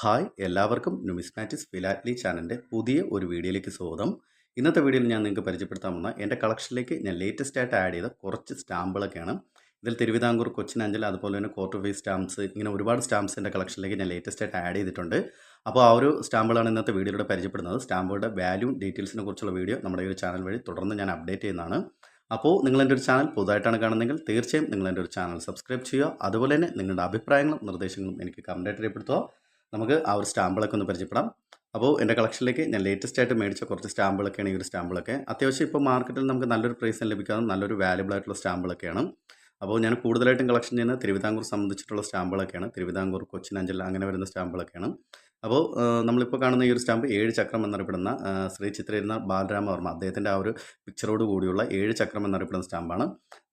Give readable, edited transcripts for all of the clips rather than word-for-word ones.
Hi എല്ലാവർക്കും numismatics ഫിലാറ്റ്ലി ചാനലിൻ്റെ പുതിയ ഒരു വീഡിയോയിലേക്ക് സ്വാഗതം. ഇന്നത്തെ വീഡിയോയിൽ ഞാൻ നിങ്ങൾക്ക് പരിചയപ്പെടുത്താൻ വന്ന എൻ്റെ കളക്ഷനിലേക്ക് ഞാൻ ലേറ്റസ്റ്റ് ആയിട്ട് ആഡ് ചെയ്ത കുറച്ച് സ്റ്റാമ്പുകളൊക്കെയാണ്. ഇതിൽ തിരുവിതാംകൂർ, കൊച്ചിൻ അഞ്ചൽ, അതുപോലെ തന്നെ ക്വാർട്ടർ ഫേസ് സ്റ്റാമ്പ്സ്, ഇങ്ങനെ ഒരുപാട് സ്റ്റാമ്പ്സ് എൻ്റെ കളക്ഷനിലേക്ക് ഞാൻ ലേറ്റസ്റ്റ് ആയിട്ട് ആഡ് ചെയ്തിട്ടുണ്ട്. അപ്പോൾ ആ ഒരു സ്റ്റാമ്പുകളാണ് ഇന്നത്തെ വീഡിയോയിലൂടെ പരിചയപ്പെടുന്നത്. സ്റ്റാമ്പുകളുടെ വാല്യൂ ഡീറ്റെയിൽസിനെ കുറിച്ചുള്ള വീഡിയോ നമ്മുടെ ഈ ഒരു ചാനൽ വഴി തുടർന്ന് ഞാൻ അപ്ഡേറ്റ് ചെയ്യുന്നതാണ്. അപ്പോൾ നിങ്ങൾ എൻ്റെ ഒരു ചാനൽ പുതുതായിട്ടാണ് കാണുന്നതെങ്കിൽ തീർച്ചയായും നിങ്ങൾ എൻ്റെ ഒരു ചാനൽ സബ്സ്ക്രൈബ് ചെയ്യുക. അതുപോലെ തന്നെ നിങ്ങളുടെ അഭിപ്രായങ്ങളും നിർദ്ദേശങ്ങളും എനിക്ക് കമൻറ്റായിട്ട് രേഖപ്പെടുത്തുക. നമുക്ക് ആ ഒരു സ്റ്റാമ്പുകളൊക്കെ ഒന്ന് പരിചയപ്പെടാം. അപ്പോൾ എൻ്റെ കളക്ഷനിലേക്ക് ഞാൻ ലേറ്റസ്റ്റ് ആയിട്ട് മേടിച്ച കുറച്ച് സ്റ്റാമ്പുകളൊക്കെയാണ് ഈ ഒരു സ്റ്റാമ്പുകളൊക്കെ. അത്യാവശ്യം ഇപ്പോൾ മാർക്കറ്റിൽ നമുക്ക് നല്ലൊരു പ്രൈസിന് ലഭിക്കാവുന്ന നല്ലൊരു വാല്യുബിൾ ആയിട്ടുള്ള സ്റ്റാമ്പുകളൊക്കെയാണ്. അപ്പോൾ ഞാൻ കൂടുതലായിട്ടും കളക്ഷൻ ചെയ്യുന്നത് തിരുവിതാംകൂർ സംബന്ധിച്ചിട്ടുള്ള സ്റ്റാമ്പുകളൊക്കെയാണ്. തിരുവിതാംകൂർ, കൊച്ചിൻ അഞ്ചൽ അങ്ങനെ വരുന്ന സ്റ്റാമ്പുകളൊക്കെയാണ്. അപ്പോൾ നമ്മളിപ്പോൾ കാണുന്ന ഈ ഒരു സ്റ്റാമ്പ് 7 ചക്രം എന്നറിയപ്പെടുന്ന ശ്രീ ചിത്രയിരുന്ന ബാലരാമവർമ്മ അദ്ദേഹത്തിൻ്റെ ആ ഒരു പിക്ചറോട് കൂടിയുള്ള 7 ചക്രം എന്നറിയപ്പെടുന്ന സ്റ്റാമ്പാണ്.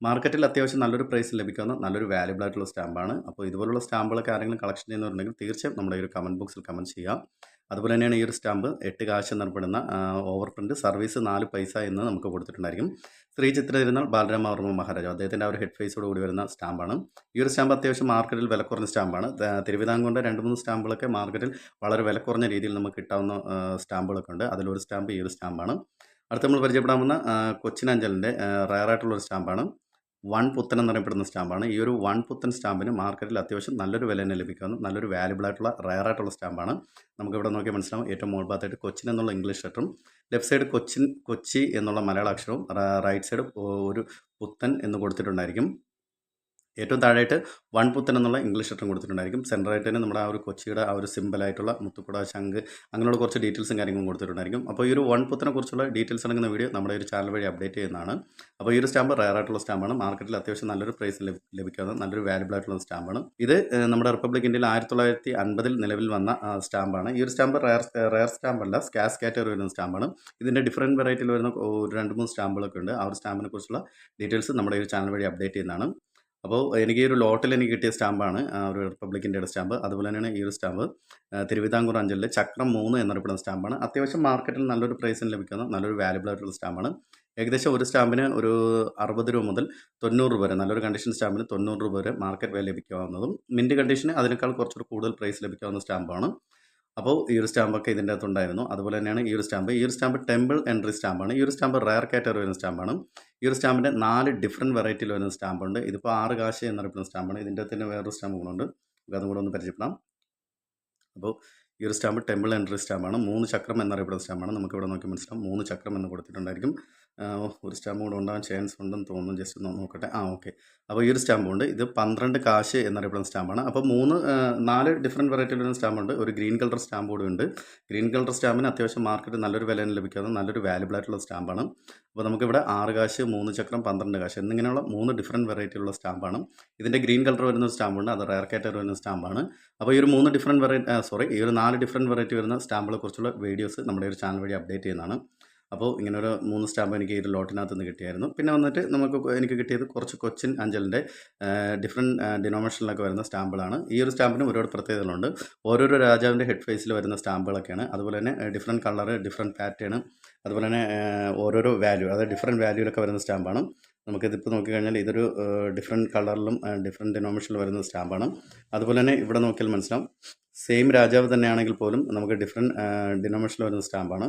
മാർക്കറ്റിൽ അത്യാവശ്യം നല്ലൊരു പ്രൈസിൽ ലഭിക്കാവുന്ന നല്ലൊരു വാല്യുബിൾ ആയിട്ടുള്ള സ്റ്റാമ്പാണ്. അപ്പോൾ ഇതുപോലുള്ള സ്റ്റാമ്പുകളൊക്കെ ആരെങ്കിലും കളക്ഷൻ ചെയ്യുന്നവരുണ്ടെങ്കിൽ തീർച്ചയായും നമ്മുടെ ഈ ഒരു കമൻറ്റ് ബോക്സിൽ കമൻറ്റ് ചെയ്യാം. അതുപോലെ തന്നെയാണ് ഈ ഒരു സ്റ്റാമ്പ് 8 കാശ് എന്നറിയപ്പെടുന്ന ഓവർ പ്രിൻറ്റ് സർവീസ് 4 പൈസ എന്ന് നമുക്ക് കൊടുത്തിട്ടുണ്ടായിരിക്കും. ശ്രീ ചിത്രയിരുന്നാൽ ബാലരാമവർമ്മ മഹാരാജാവ് അദ്ദേഹത്തിൻ്റെ ആ ഒരു ഹെഡ് ഫേസോട് കൂടി വരുന്ന സ്റ്റാമ്പാണ്. ഈ ഒരു സ്റ്റാമ്പ് അത്യാവശ്യം മാർക്കറ്റിൽ വില കുറഞ്ഞ സ്റ്റാമ്പാണ്. തിരുവിതാംകൂറിൻ്റെ 2-3 സ്റ്റാമ്പുകളൊക്കെ മാർക്കറ്റിൽ വളരെ വില കുറഞ്ഞ രീതിയിൽ നമുക്ക് കിട്ടാവുന്ന സ്റ്റാമ്പുകളൊക്കെ ഉണ്ട്. അതിലൊരു സ്റ്റാമ്പ് ഈ ഒരു സ്റ്റാമ്പാണ്. അടുത്ത് നമ്മൾ പരിചയപ്പെടാൻ പോകുന്ന കൊച്ചിൻ അഞ്ചലിൻ്റെ റയറായിട്ടുള്ളൊരു സ്റ്റാമ്പാണ്. വൺ പുത്തൻ എന്നറിയപ്പെടുന്ന സ്റ്റാമ്പാണ്. ഈ ഒരു വൺ പുത്തൻ സ്റ്റാമ്പിന് മാർക്കറ്റിൽ അത്യാവശ്യം നല്ലൊരു വില തന്നെ ലഭിക്കാവുന്ന നല്ലൊരു വാല്യുബിൾ ആയിട്ടുള്ള റയറായിട്ടുള്ള സ്റ്റാമ്പാണ്. നമുക്കിവിടെ നോക്കിയാൽ മനസ്സിലാവും. ഏറ്റവും മുകൾ ഭാഗത്തായിട്ട് കൊച്ചിൻ എന്നുള്ള ഇംഗ്ലീഷ് ലെറ്ററും ലെഫ്റ്റ് സൈഡ് കൊച്ചി എന്നുള്ള മലയാള അക്ഷരവും റൈറ്റ് സൈഡ് ഒരു പുത്തൻ എന്ന് കൊടുത്തിട്ടുണ്ടായിരിക്കും. ഏറ്റവും താഴെയായിട്ട് വൺ പുത്തൻ എന്നുള്ള ഇംഗ്ലീഷ് ലെറ്ററും കൊടുത്തിട്ടുണ്ടായിരിക്കും. സെൻറ്ററായിട്ട് തന്നെ നമ്മുടെ ആ ഒരു കൊച്ചിയുടെ ആ ഒരു സിമ്പിളായിട്ടുള്ള മുത്തുക്കുട, ശംഖ് അങ്ങനെയുള്ള കുറച്ച് ഡീറ്റെയിൽസും കാര്യങ്ങളും കൊടുത്തിട്ടുണ്ടായിരിക്കും. അപ്പോൾ ഈ ഒരു വൺ പുത്തനെ കുറിച്ചുള്ള ഡീറ്റെയിൽസ് അടങ്ങുന്ന വീഡിയോ നമ്മുടെ ഒരു ചാനൽ വഴി അപ്ഡേറ്റ് ചെയ്യുന്നതാണ്. അപ്പോൾ ഈ ഒരു സ്റ്റാമ്പ് റയറായിട്ടുള്ള സ്റ്റാമ്പാണ്. മാർക്കറ്റിൽ അത്യാവശ്യം നല്ലൊരു പ്രൈസ് ലഭിക്കാവുന്ന നല്ലൊരു വാല്യുബിൾ ആയിട്ടുള്ള സ്റ്റാമ്പാണ്. ഇത് നമ്മുടെ റിപ്പബ്ലിക് ഇന്ത്യയിൽ 1950 നിലവിൽ വന്ന സ്റ്റാമ്പാണ്. ഈ ഒരു സ്റ്റാമ്പ് റയർ സ്റ്റാമ്പല്ല, സ്കാസ് കാറ്റഗറി വരുന്ന സ്റ്റാമ്പാണ്. ഇതിൻ്റെ ഡിഫറൻറ്റ് വെറൈറ്റിയിൽ വരുന്ന 2-3 സ്റ്റാമ്പുകളൊക്കെ ഉണ്ട്. ആ ഒരു സ്റ്റാമ്പിനെ കുറിച്ചുള്ള ഡീറ്റെയിൽസ് നമ്മുടെ ഒരു ചാനൽ വഴി അപ്ഡേറ്റ് ചെയ്യുന്നതാണ്. അപ്പോൾ എനിക്ക് ഈ ഒരു ലോട്ടിൽ എനിക്ക് കിട്ടിയ സ്റ്റാമ്പാണ് ഒരു റിപ്പബ്ലിക് ഇന്ത്യയുടെ സ്റ്റാമ്പ്. അതുപോലെ തന്നെയാണ് ഈ ഒരു സ്റ്റാമ്പ് തിരുവിതാംകൂർ അഞ്ചലിലെ ചക്രം 3 എന്നറിയപ്പെടുന്ന സ്റ്റാമ്പാണ്. അത്യാവശ്യം മാർക്കറ്റിൽ നല്ലൊരു പ്രൈസിന് ലഭിക്കുന്ന നല്ലൊരു വാല്യുബിൾ ആയിട്ടുള്ള സ്റ്റാമ്പാണ്. ഏകദേശം ഒരു സ്റ്റാമ്പിന് ഒരു 60 രൂപ മുതൽ 90 രൂപ വരെ, നല്ലൊരു കണ്ടീഷൻ സ്റ്റാമ്പിന് 90 രൂപ വരെ മാർക്കറ്റ് വില ലഭിക്കാവുന്നതും മിൻറ്റ് കണ്ടീഷന് അതിനേക്കാൾ കുറച്ചുകൂടി കൂടുതൽ പ്രൈസ് ലഭിക്കാവുന്ന സ്റ്റാമ്പാണ്. അപ്പോൾ ഈ ഒരു സ്റ്റാമ്പൊക്കെ ഇതിൻ്റെ അകത്തുണ്ടായിരുന്നു. അതുപോലെ തന്നെയാണ് ഈ ഒരു സ്റ്റാമ്പ് ടെമ്പിൾ എൻട്രി സ്റ്റാമ്പാണ്. ഈ ഒരു സ്റ്റാമ്പ് റയർ കാറ്റഗറി വരുന്ന സ്റ്റാമ്പാണ്. ഈ ഒരു സ്റ്റാമ്പിൻ്റെ 4 ഡിഫറൻറ്റ് വെറൈറ്റിയിൽ വരുന്ന സ്റ്റാമ്പുണ്ട്. ഇതിപ്പോൾ 6 കാശ് എന്നറിയപ്പെടുന്ന സ്റ്റാമ്പാണ്. ഇതിൻ്റെ അകത്ത് തന്നെ വേറൊരു സ്റ്റാമ്പ് കൂടെ ഉണ്ട്. നമുക്ക് അതും കൂടെ ഒന്ന് പരിചയപ്പെടാം. അപ്പോൾ ഈ ഒരു സ്റ്റാമ്പ് ടെമ്പിൾ എൻട്രി സ്റ്റാമ്പാണ്. 3 ചക്രം എന്നറിയപ്പെടുന്ന സ്റ്റാമ്പാണ്. നമുക്കിവിടെ നോക്കി മനസ്സിലാവും 3 ചക്രം എന്ന് കൊടുത്തിട്ടുണ്ടായിരിക്കും. ഒരു സ്റ്റാമ്പ് കൂടെ ഉണ്ടാകാൻ ചാൻസ് ഉണ്ടെന്ന് തോന്നുന്നു. ജസ്റ്റ് ഒന്ന് നോക്കട്ടെ. ഓക്കെ. അപ്പോൾ ഈ ഒരു സ്റ്റാമ്പുണ്ട്. ഇത് 12 കാശ് എന്നറിയപ്പെടുന്ന സ്റ്റാമ്പാണ്. അപ്പോൾ 4 ഡിഫറൻറ്റ് വെറൈറ്റിയിൽ വരുന്ന സ്റ്റാമ്പുണ്ട്. ഒരു ഗ്രീൻ കളർ സ്റ്റാമ്പ് കൂടെ ഉണ്ട്. ഗ്രീൻ കളർ സ്റ്റാമ്പിന് അത്യാവശ്യം മാർക്കറ്റ് നല്ലൊരു വില ലഭിക്കാവുന്ന നല്ലൊരു വാല്യുബിൾ ആയിട്ടുള്ള സ്റ്റാമ്പാണ്. അപ്പോൾ നമുക്കിവിടെ 6 കാശ്, 3 ചക്രം, 12 കാശ് എന്നിങ്ങനെയുള്ള 3 ഡിഫറൻറ്റ് വെറൈറ്റിയുള്ള സ്റ്റാമ്പാണ്. ഇതിൻ്റെ ഗ്രീൻ കളർ വരുന്ന സ്റ്റാമ്പുണ്ട്. അത് റയർ കാറ്റഗറി വരുന്ന സ്റ്റാമ്പാണ്. അപ്പോൾ ഈ ഒരു 4 ഡിഫറൻറ്റ് വെറൈറ്റി വരുന്ന സ്റ്റാമ്പുകളെ കുറിച്ചുള്ള വീഡിയോസ് നമ്മുടെ ഒരു ചാനൽ വഴി അപ്ഡേറ്റ് ചെയ്യുന്നതാണ്. അപ്പോൾ ഇങ്ങനെ ഒരു 3 സ്റ്റാമ്പ് എനിക്ക് ഈ ഒരു ലോട്ടിനകത്ത് നിന്ന് കിട്ടിയായിരുന്നു. പിന്നെ വന്നിട്ട് എനിക്ക് കിട്ടിയത് കുറച്ച് കൊച്ചിൻ അഞ്ചലിൻ്റെ ഡിഫറൻറ്റ് ഡിനോമിനേഷനിലൊക്കെ വരുന്ന സ്റ്റാമ്പുകളാണ്. ഈ ഒരു സ്റ്റാമ്പിന് ഒരുപാട് പ്രത്യേകതകളുണ്ട്. ഓരോരോ രാജാവിൻ്റെ ഹെഡ് ഫേസിൽ വരുന്ന സ്റ്റാമ്പുകളൊക്കെയാണ്. അതുപോലെ തന്നെ ഡിഫറൻറ്റ് കളറ്, ഡിഫറൻറ്റ് പാറ്റേൺ, അതുപോലെ തന്നെ ഓരോരോ വാല്യൂ, അതായത് ഡിഫറൻറ്റ് വാല്യൂലൊക്കെ വരുന്ന സ്റ്റാമ്പാണ്. നമുക്കിതിപ്പോൾ നോക്കിക്കഴിഞ്ഞാൽ ഇതൊരു ഡിഫറൻറ്റ് കളറിലും ഡിഫറൻറ്റ് ഡിനോമിനേഷനിൽ വരുന്ന സ്റ്റാമ്പാണ്. അതുപോലെ തന്നെ ഇവിടെ നോക്കിയാൽ മനസ്സിലാവും, സെയിം രാജാവ് തന്നെയാണെങ്കിൽ പോലും നമുക്ക് ഡിഫറൻറ്റ് ഡിനോമിനേഷനിൽ വരുന്ന സ്റ്റാമ്പാണ്.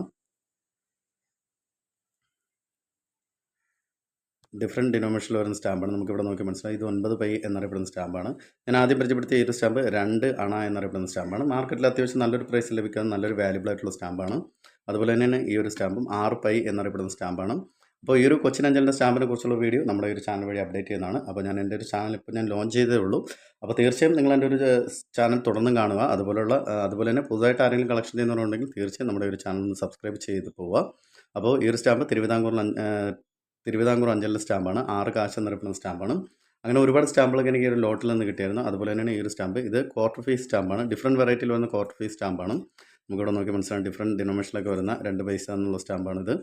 ഡിഫറൻറ്റ് ഡിനോമിനേഷനിൽ വരുന്ന സ്റ്റാമ്പാണ്. നമുക്കിവിടെ നോക്കി മനസ്സിലായി. ഇത് 9 പൈ എന്നറിയപ്പെടുന്ന സ്റ്റാമ്പാണ്. ഞാൻ ആദ്യം പരിചയപ്പെടുത്തിയ ഈ ഒരു സ്റ്റാമ്പ് 2 അണ എന്നറിയപ്പെടുന്ന സ്റ്റാമ്പാണ്. മാർക്കറ്റിൽ അത്യാവശ്യം നല്ലൊരു പ്രൈസിൽ ലഭിക്കുന്ന നല്ലൊരു വാല്യുബിൾ ആയിട്ടുള്ള സ്റ്റാമ്പാണ്. അതുപോലെ തന്നെയാണ് ഈ ഒരു സ്റ്റാമ്പും 6 പൈ എന്നറിയപ്പെടുന്ന സ്റ്റാമ്പാണ്. അപ്പോൾ ഈ ഒരു കൊച്ചിൻ അഞ്ചലിൻ്റെ സ്റ്റാമ്പിനെ കുറിച്ചുള്ള വീഡിയോ നമ്മുടെ ഒരു ചാനൽ വഴി അപ്ഡേറ്റ് ചെയ്യുന്നതാണ്. അപ്പോൾ ഞാൻ എൻ്റെ ഒരു ചാനൽ ഇപ്പോൾ ഞാൻ ലോഞ്ച് ചെയ്തേ ഉള്ളൂ. അപ്പോൾ തീർച്ചയായും നിങ്ങൾ എൻ്റെ ഒരു ചാനൽ തുടർന്നും കാണുക. അതുപോലെ തന്നെ പുതുതായിട്ട് ആരെങ്കിലും കളക്ഷൻ ചെയ്യുന്നവരുണ്ടെങ്കിൽ തീർച്ചയായും നമ്മുടെ ഒരു ചാനൽ ഒന്ന് സബ്സ്ക്രൈബ് ചെയ്ത് പോവുക. അപ്പോൾ ഈ ഒരു സ്റ്റാമ്പ് തിരുവിതാംകൂർ അഞ്ചലിൻ്റെ സ്റ്റാമ്പാണ്. 6 കാശ് എന്നറിയപ്പെടുന്ന സ്റ്റാമ്പാണ്. അങ്ങനെ ഒരുപാട് സ്റ്റാമ്പുകളൊക്കെ എനിക്ക് ഒരു ലോട്ടിൽ നിന്ന് കിട്ടിയായിരുന്നു. അതുപോലെ തന്നെയാണ് ഈ ഒരു സ്റ്റാമ്പ്. ഇത് ക്വാർട്ടർ ഫേസ് സ്റ്റാമ്പാണ്. ഡിഫറൻറ്റ് വെറൈറ്റിയിൽ വരുന്ന ക്വാർട്ടർ ഫേസ് സ്റ്റാമ്പാണ്. നമുക്കിവിടെ നോക്കി മനസ്സിലാവും. ഡിഫറൻറ്റ് ഡിനോമിനേഷനിലൊക്കെ വരുന്ന 2 പൈസ എന്നുള്ള സ്റ്റാമ്പാണിത്.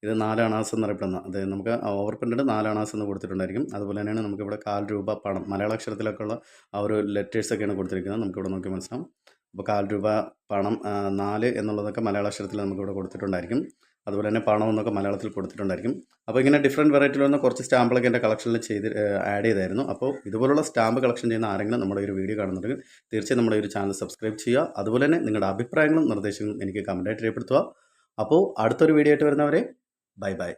ഇത് 4 അണാസ് എന്നറിയപ്പെടുന്ന, അതായത് നമുക്ക് ഓവർ പ്രിൻറ്റഡ് 4 അണാസ് എന്ന് കൊടുത്തിട്ടുണ്ടായിരിക്കും. അതുപോലെ തന്നെയാണ് നമുക്കിവിടെ 1/4 രൂപ പണം, മലയാള അക്ഷരത്തിലൊക്കെ ഉള്ള ആ ഒരു ലെറ്റേഴ്സൊക്കെയാണ് കൊടുത്തിരിക്കുന്നത്. നമുക്കിവിടെ നോക്കി മനസ്സിലാവും. അപ്പോൾ 1/4 രൂപ പണം 4 എന്നുള്ളതൊക്കെ മലയാള അക്ഷരത്തിൽ നമുക്കിവിടെ കൊടുത്തിട്ടുണ്ടായിരിക്കും. അതുപോലെ തന്നെ പണം എന്നൊക്കെ മലയാളത്തിൽ കൊടുത്തിട്ടുണ്ടായിരിക്കും. അപ്പോൾ ഇങ്ങനെ ഡിഫറൻറ്റ് വെറൈറ്റിയിൽ വന്ന കുറച്ച് സ്റ്റാമ്പുകളൊക്കെ എൻ്റെ കളക്ഷനിൽ ആഡ് ചെയ്തായിരുന്നു. അപ്പോൾ ഇതുപോലുള്ള സ്റ്റാമ്പ് കളക്ഷൻ ചെയ്യുന്ന ആരെങ്കിലും നമ്മുടെ ഒരു വീഡിയോ കാണുന്നുണ്ടെങ്കിൽ തീർച്ചയായും നമ്മുടെ ഒരു ചാനൽ സബ്സ്ക്രൈബ് ചെയ്യുക. അതുപോലെ തന്നെ നിങ്ങളുടെ അഭിപ്രായങ്ങളും നിർദ്ദേശങ്ങളും എനിക്ക് കമൻറ്റായിട്ട് രേഖപ്പെടുത്തുക. അപ്പോൾ അടുത്തൊരു വീഡിയോ ആയിട്ട് വരുന്നവരെ ബൈ ബൈ.